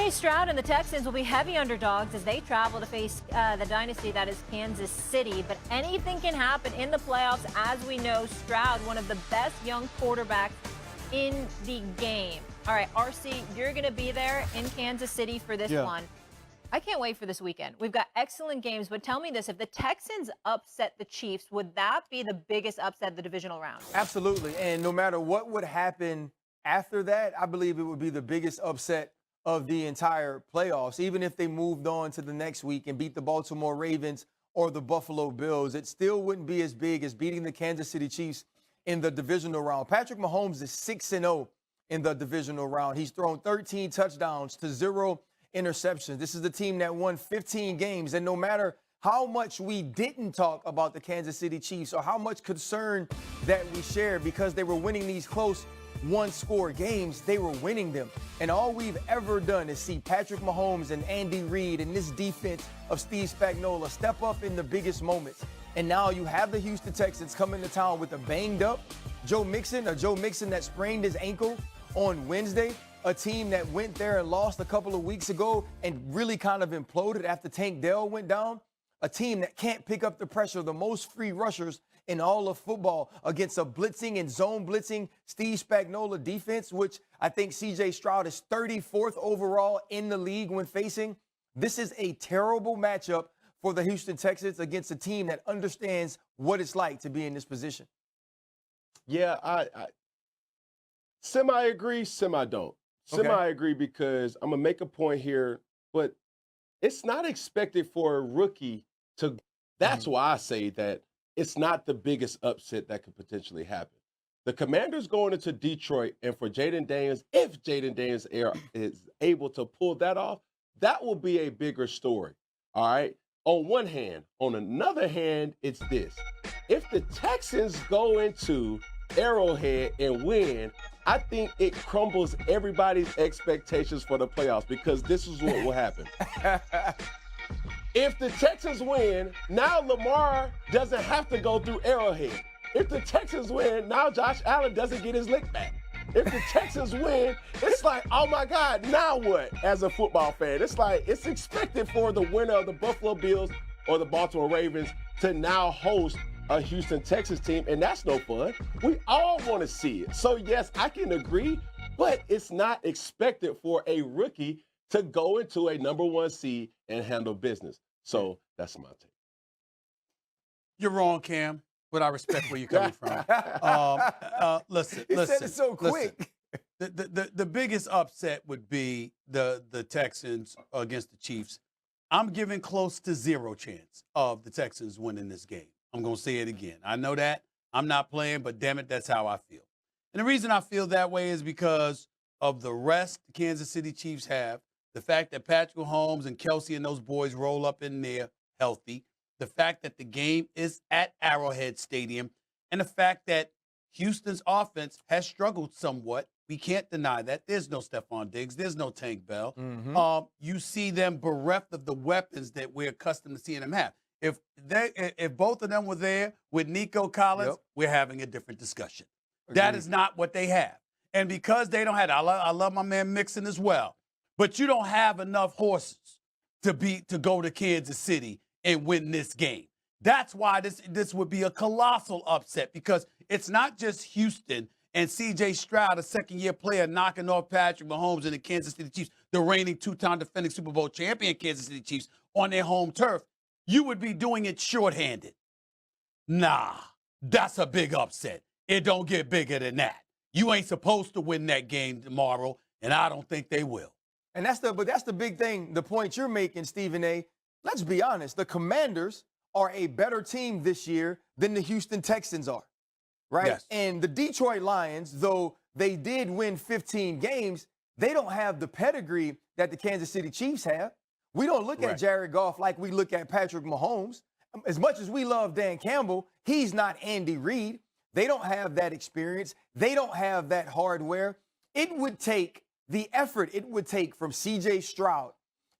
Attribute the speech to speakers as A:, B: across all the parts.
A: C.J. Stroud and the Texans will be heavy underdogs as they travel to face the dynasty that is Kansas City. But anything can happen in the playoffs. As we know, Stroud, one of the best young quarterbacks in the game. All right, RC, you're going to be there in Kansas City for this one. I can't wait for this weekend. We've got excellent games, but tell me this. If the Texans upset the Chiefs, would that be the biggest upset of the divisional round?
B: Absolutely. And no matter what would happen after that, I believe it would be the biggest upset of the entire playoffs. Even if they moved on to the next week and beat the Baltimore Ravens or the Buffalo Bills, it still wouldn't be as big as beating the Kansas City Chiefs in the divisional round. Patrick Mahomes is 6-0 in the divisional round. He's thrown 13 touchdowns to 0 interceptions. This is the team that won 15 games. And no matter how much we didn't talk about the Kansas City Chiefs or how much concern that we shared because they were winning these close one-score games, they were winning them. And all we've ever done is see Patrick Mahomes and Andy Reid and this defense of Steve Spagnuolo step up in the biggest moments. And now you have the Houston Texans coming to town with a banged-up Joe Mixon that sprained his ankle on Wednesday, a team that went there and lost a couple of weeks ago and really kind of imploded after Tank Dell went down, a team that can't pick up the pressure, the most free rushers in all of football against a blitzing and zone blitzing Steve Spagnuolo defense, which I think C.J. Stroud is 34th overall in the league when facing. This is a terrible matchup for the Houston Texans against a team that understands what it's like to be in this position.
C: Yeah, I semi-agree, semi-don't. Semi-agree because I'm going to make a point here, but it's not expected for a rookie to – that's why I say that it's not the biggest upset that could potentially happen. The Commanders going into Detroit, and for Jaden Daniels, if Jaden Daniels is able to pull that off, that will be a bigger story, all right? On one hand. On another hand, it's this. If the Texans go into Arrowhead and win, I think it crumbles everybody's expectations for the playoffs because this is what will happen. If the Texans win, now Lamar doesn't have to go through Arrowhead. If the Texans win, now Josh Allen doesn't get his lick back. If the Texans win, it's like, oh my God, now what? As a football fan, it's like it's expected for the winner of the Buffalo Bills or the Baltimore Ravens to now host a Houston Texans team, and that's no fun. We all want to see it. So, yes, I can agree, but it's not expected for a rookie to go into a number one seed and handle business. So that's my take.
D: You're wrong, Cam, but I respect where you're coming from. Listen.
B: He said it so quick.
D: The biggest upset would be the Texans against the Chiefs. I'm giving close to 0 chance of the Texans winning this game. I'm going to say it again. I know that. I'm not playing, but damn it, that's how I feel. And the reason I feel that way is because of the rest the Kansas City Chiefs have, the fact that Patrick Mahomes and Kelsey and those boys roll up in there healthy, the fact that the game is at Arrowhead Stadium, and the fact that Houston's offense has struggled somewhat. We can't deny that. There's no Stephon Diggs. There's no Tank Bell. You see them bereft of the weapons that we're accustomed to seeing them have. If both of them were there with Nico Collins, we're having a different discussion. Agreed. That is not what they have. And because they don't have it, I love my man Mixon as well, but you don't have enough horses to go to Kansas City and win this game. That's why this would be a colossal upset, because it's not just Houston and C.J. Stroud, a second-year player, knocking off Patrick Mahomes and the Kansas City Chiefs, the reigning 2-time defending Super Bowl champion Kansas City Chiefs, on their home turf. You would be doing it shorthanded. Nah, that's a big upset. It don't get bigger than that. You ain't supposed to win that game tomorrow, and I don't think they will.
B: And that's the big thing, the point you're making, Stephen A. Let's be honest, the Commanders are a better team this year than the Houston Texans are, right?
D: Yes.
B: And the Detroit Lions, though they did win 15 games, they don't have the pedigree that the Kansas City Chiefs have. We don't look at Jared Goff like we look at Patrick Mahomes. As much as we love Dan Campbell, he's not Andy Reid. They don't have that experience. They don't have that hardware. It would take the effort it would take from C.J. Stroud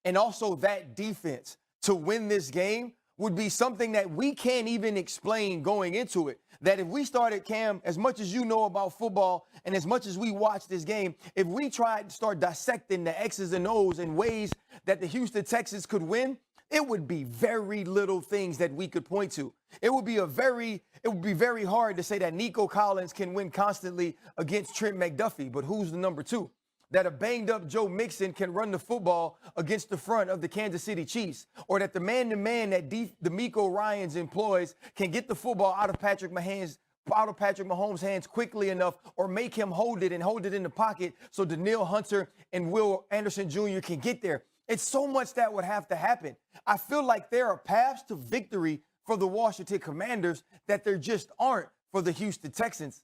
B: and also that defense to win this game would be something that we can't even explain going into it. That if we started, Cam, as much as you know about football and as much as we watch this game, if we tried to start dissecting the X's and O's and ways that the Houston Texans could win, it would be very little things that we could point to. It would be very hard to say that Nico Collins can win constantly against Trent McDuffie, but who's the number 2? That a banged-up Joe Mixon can run the football against the front of the Kansas City Chiefs, or that the man-to-man that DeMeco Ryans employs can get the football out of Patrick Mahomes' hands quickly enough, or make him hold it in the pocket so Danielle Hunter and Will Anderson Jr. can get there. It's so much that would have to happen. I feel like there are paths to victory for the Washington Commanders that there just aren't for the Houston Texans.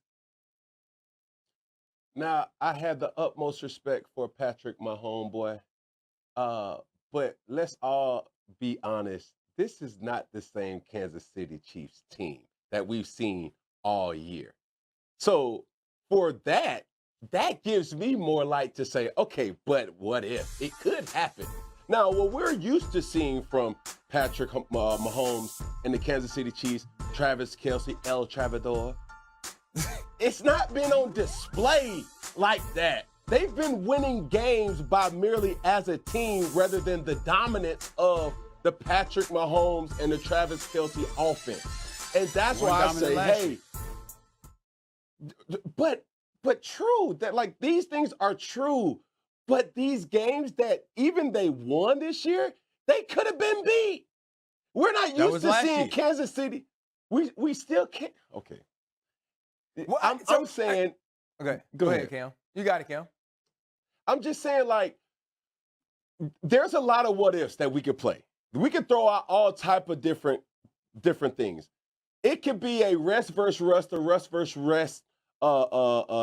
C: Now, I have the utmost respect for Patrick, my homeboy. But let's all be honest. This is not the same Kansas City Chiefs team that we've seen all year. So for that gives me more light to say, okay, but what if? It could happen. Now, what we're used to seeing from Patrick Mahomes and the Kansas City Chiefs, Travis Kelce, El Travador, it's not been on display like that. They've been winning games by merely as a team rather than the dominance of the Patrick Mahomes and the Travis Kelce offense. And that's why I say, hey, but true, that like these things are true. But these games that even they won this year, they could have been beat. We're not used to seeing Kansas City. We still can't. Okay. Well, I'm saying.
B: Okay, go ahead, Cam. You got it, Cam.
C: I'm just saying, like, there's a lot of what ifs that we could play. We could throw out all type of different things. It could be a rest versus rust, a rust versus rest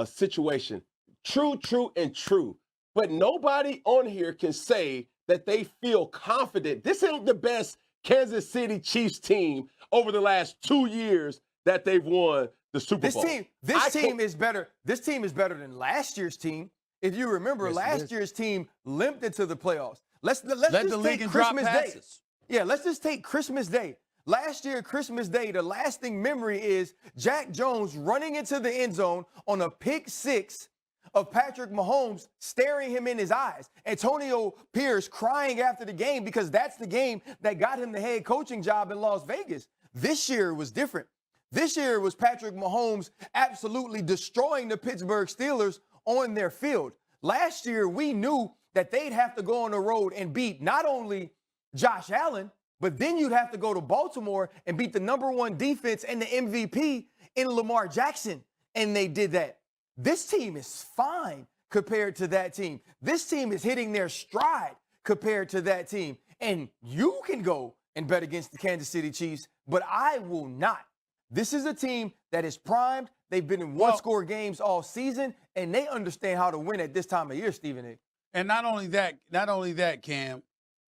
C: situation. True, and true. But nobody on here can say that they feel confident. This ain't the best Kansas City Chiefs team over the last 2 years that they've won the Super Bowl.
B: This team is better. This team is better than last year's team. If you remember, last year's team limped into the playoffs. Let's just take Christmas Day. Yeah, let's just take Christmas Day. Last year, Christmas Day, the lasting memory is Jack Jones running into the end zone on a pick 6 of Patrick Mahomes staring him in his eyes. Antonio Pierce crying after the game because that's the game that got him the head coaching job in Las Vegas. This year was different. This year was Patrick Mahomes absolutely destroying the Pittsburgh Steelers on their field. Last year, we knew that they'd have to go on the road and beat not only Josh Allen, but then you'd have to go to Baltimore and beat the #1 defense and the MVP in Lamar Jackson. And they did that. This team is fine compared to that team. This team is hitting their stride compared to that team. And you can go and bet against the Kansas City Chiefs, but I will not. This is a team that is primed. They've been in one-score games all season, and they understand how to win at this time of year, Stephen A.
D: And not only that, Cam,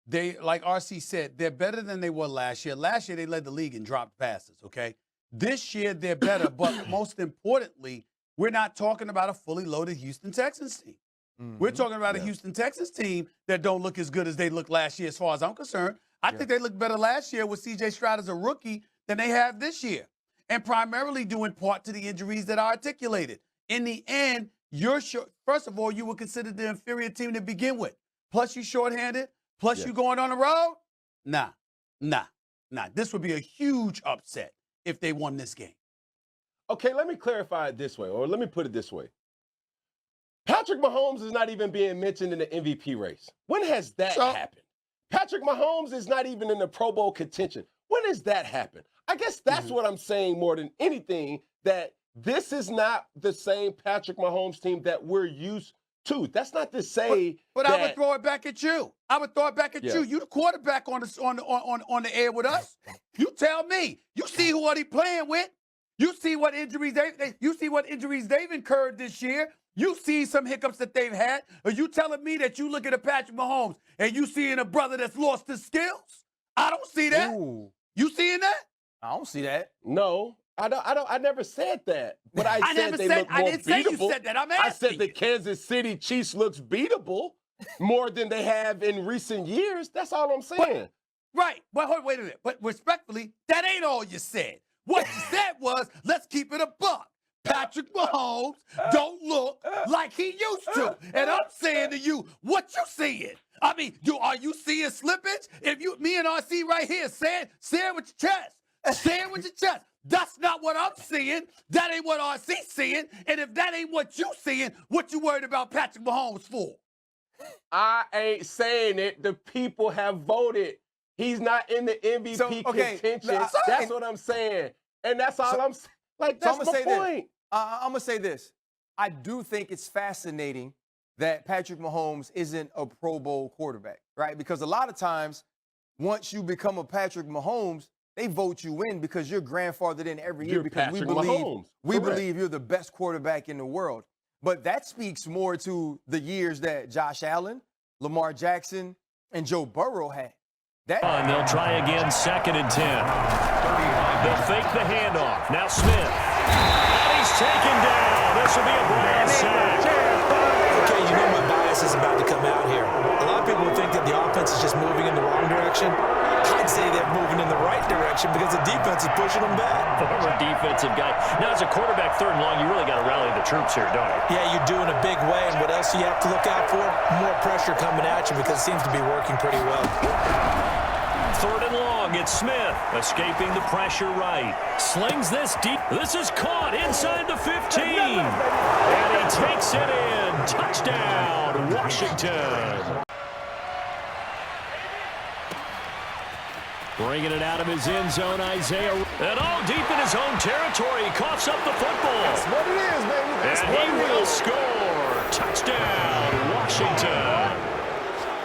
D: they, like RC said, they're better than they were last year. Last year, they led the league in dropped passes, okay? This year, they're better, but most importantly, we're not talking about a fully loaded Houston Texans team. Mm-hmm. We're talking about a Houston Texans team that don't look as good as they looked last year, as far as I'm concerned. I think they looked better last year with C.J. Stroud as a rookie than they have this year, and primarily due in part to the injuries that I articulated. In the end, first of all, you were considered the inferior team to begin with. Plus, you shorthanded. Plus, you going on the road. Nah. This would be a huge upset if they won this game.
C: Okay, let me clarify it this way, or let me put it this way. Patrick Mahomes is not even being mentioned in the MVP race. When has that happened? Patrick Mahomes is not even in the Pro Bowl contention. When has that happened? I guess that's what I'm saying more than anything, that this is not the same Patrick Mahomes team that we're used to. That's not to say
D: But I would throw it back at you. I would throw it back at you. You the quarterback on the air with us. You tell me. You see what he playing with. You see what injuries they've incurred this year. You see some hiccups that they've had. Are you telling me that you look at a Patrick Mahomes and you seeing a brother that's lost his skills? I don't see that.
B: Ooh.
D: You seeing that?
B: I don't see that.
C: No, I never said that. But I said they look more beatable. I didn't say you said that. I said the Kansas City Chiefs looks beatable more than they have in recent years. That's all I'm saying.
D: Right. But wait a minute. But respectfully, that ain't all you said. What you said was, let's keep it a buck. Patrick Mahomes don't look like he used to. And I'm saying to you, what you seeing? I mean, are you seeing slippage? If me and RC right here say it with your chest. Say it with your chest. That's not what I'm seeing. That ain't what RC's seeing. And if that ain't what you seeing, what you worried about Patrick Mahomes for?
C: I ain't saying it. The people have voted. He's not in the MVP contention. That's what I'm saying. And that's all I'm saying. Like, that's my point.
B: I'm going to say this. I do think it's fascinating that Patrick Mahomes isn't a Pro Bowl quarterback, right? Because a lot of times, once you become a Patrick Mahomes, they vote you in because you're grandfathered in every year because we believe you're the best quarterback in the world. But that speaks more to the years that Josh Allen, Lamar Jackson, and Joe Burrow had.
E: They'll try again, 2nd and 10. They'll fake the handoff. Now Smith. And he's taken down. This will be a Brown sack.
F: Okay, you know my bias is about to come out here. A lot of people think that the offense is just moving in the wrong direction. I'd say they're moving in the right direction because the defense is pushing them back.
E: Former defensive guy. Now, as a quarterback, 3rd and long, you really got to rally the troops here, don't you?
F: Yeah, you're doing a big way, and what else do you have to look out for? More pressure coming at you because it seems to be working pretty well.
E: 3rd and long, it's Smith escaping the pressure right. Slings this deep. This is caught inside the 15. And he takes it in. Touchdown, Washington. Bringing it out of his end zone, Isaiah. And all deep in his own territory. He coughs up the football.
C: That's what it is, baby. That's
E: and he will score. Touchdown, Washington.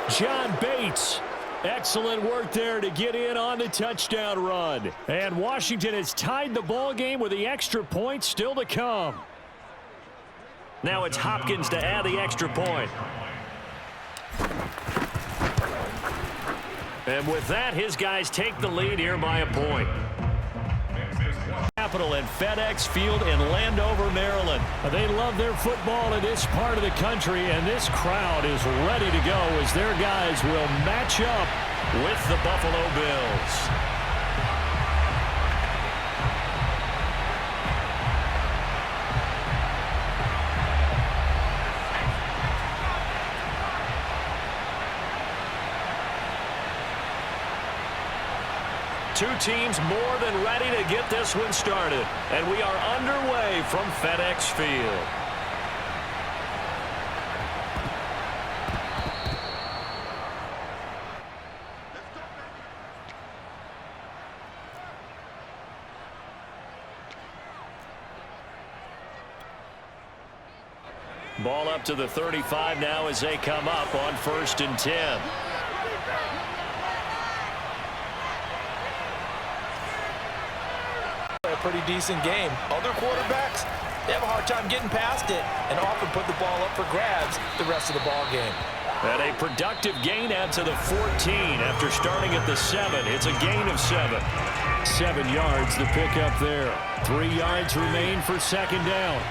E: John Bates. Excellent work there to get in on the touchdown run. And Washington has tied the ball game with the extra point still to come. Now it's Hopkins to add the extra point. And with that, his guys take the lead here by a point. Capital and FedEx Field in Landover, Maryland. They love their football in this part of the country, and this crowd is ready to go as their guys will match up with the Buffalo Bills. Two teams more than ready to get this one started. And we are underway from FedEx Field. Ball up to the 35 now as they come up on 1st and 10.
F: A pretty decent game. Other quarterbacks, they have a hard time getting past it and often put the ball up for grabs the rest of the ball game.
E: And a productive gain out to the 14 after starting at the 7. It's a gain of 7. 7 yards the pick up there. 3 yards remain for 2nd down.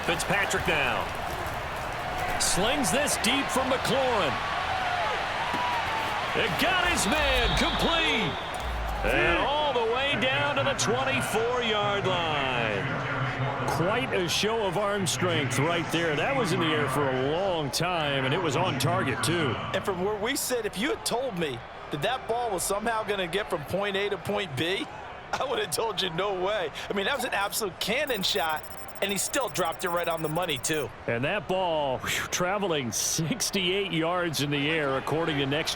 E: Fitzpatrick now. Slings this deep from McLaurin. It got his man complete. And all the way down to the 24-yard line. Quite a show of arm strength right there. That was in the air for a long time, and it was on target, too.
F: And from where we sit, if you had told me that that ball was somehow going to get from point A to point B, I would have told you no way. I mean, that was an absolute cannon shot, and he still dropped it right on the money, too.
E: And that ball traveling 68 yards in the air, according to Next